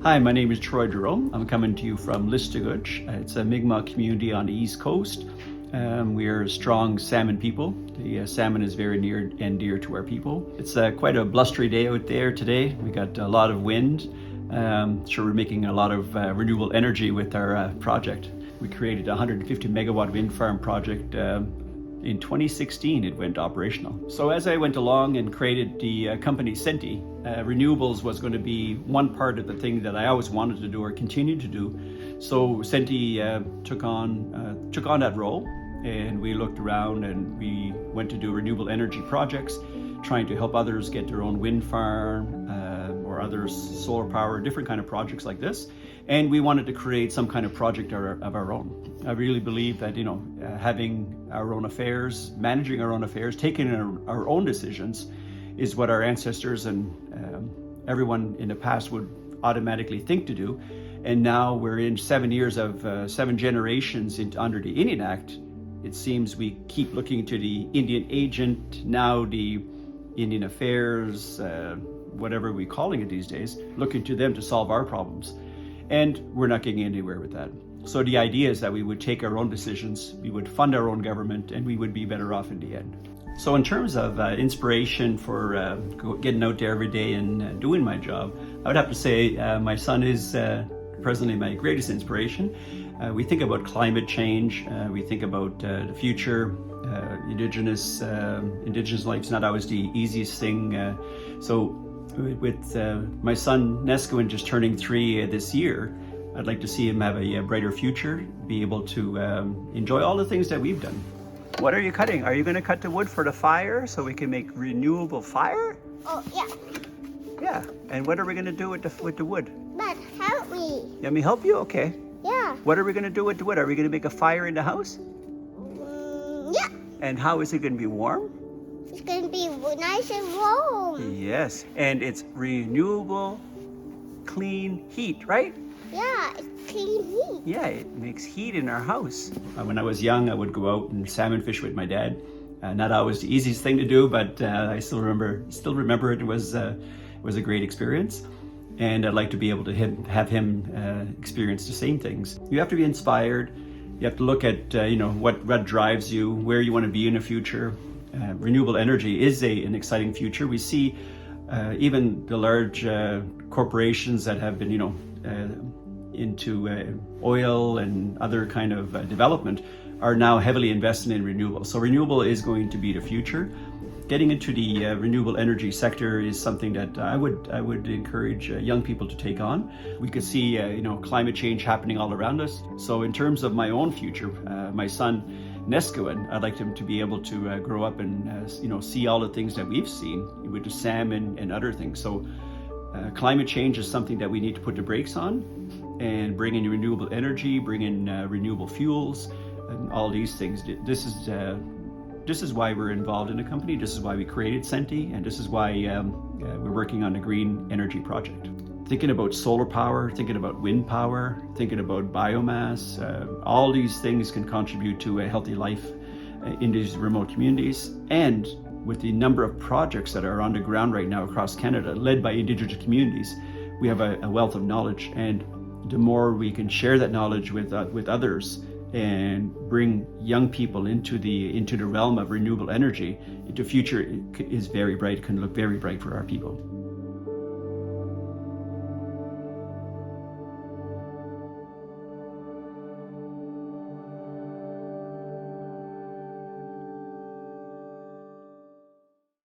Hi, my name is Jerome. I'm coming to you from Listuguj. It's a Mi'kmaq community on the East Coast. We are a strong salmon people. The salmon is very near and dear to our people. It's quite a blustery day out there today. We got a lot of wind. Sure, we're making a lot of renewable energy with our project. We created a 150 megawatt wind farm project. In 2016, it went operational. So as I went along and created the company Senti, renewables was going to be one part of the thing that I always wanted to do or continue to do. So Senti took on that role, and we looked around and we went to do renewable energy projects, trying to help others get their own wind farm or others solar power, different kind of projects like this. And we wanted to create some kind of project of our own. I really believe that, having our own affairs, managing our own affairs, taking our own decisions is what our ancestors and everyone in the past would automatically think to do. And now we're in 7 years of 7 generations under the Indian Act. It seems we keep looking to the Indian agent, now the Indian affairs, whatever we're calling it these days, looking to them to solve our problems. And we're not getting anywhere with that. So the idea is that we would take our own decisions, we would fund our own government, and we would be better off in the end. So in terms of inspiration for getting out there every day and doing my job, I would have to say my son is presently my greatest inspiration. We think about climate change, we think about the future. Indigenous life's not always the easiest thing. So with my son Nesquin just turning 3 this year, I'd like to see him have a brighter future, be able to enjoy all the things that we've done. What are you cutting? Are you going to cut the wood for the fire so we can make renewable fire? Oh, yeah. Yeah. And what are we going to do with the wood? But help me. Let me help you? Okay. Yeah. What are we going to do with the wood? Are we going to make a fire in the house? Yeah. And how is it going to be warm? It's going to be nice and warm. Yes. And it's renewable, clean heat, right? Yeah, it's clean heat. Yeah, it makes heat in our house. When I was young, I would go out and salmon fish with my dad. Not always the easiest thing to do, but I still remember it was a great experience. And I'd like to be able to have him experience the same things. You have to be inspired. You have to look at what drives you, where you want to be in the future. Renewable energy is an exciting future. We see even the large corporations that have been into oil and other kind of development are now heavily invested in renewable. So renewable is going to be the future. Getting into the renewable energy sector is something that I would encourage young people to take on. We could see climate change happening all around us. So in terms of my own future, my son Nesquin, I'd like him to be able to grow up and see all the things that we've seen with the salmon and other things. So climate change is something that we need to put the brakes on and bring in renewable energy, bring in renewable fuels, and all these things. This is why we're involved in the company. This is why we created Senti, and this is why we're working on a green energy project. Thinking about solar power, thinking about wind power, thinking about biomass, all these things can contribute to a healthy life in these remote communities. And with the number of projects that are on the ground right now across Canada, led by Indigenous communities, we have a wealth of knowledge. And the more we can share that knowledge with others and bring young people into the realm of renewable energy, the future is very bright, can look very bright for our people.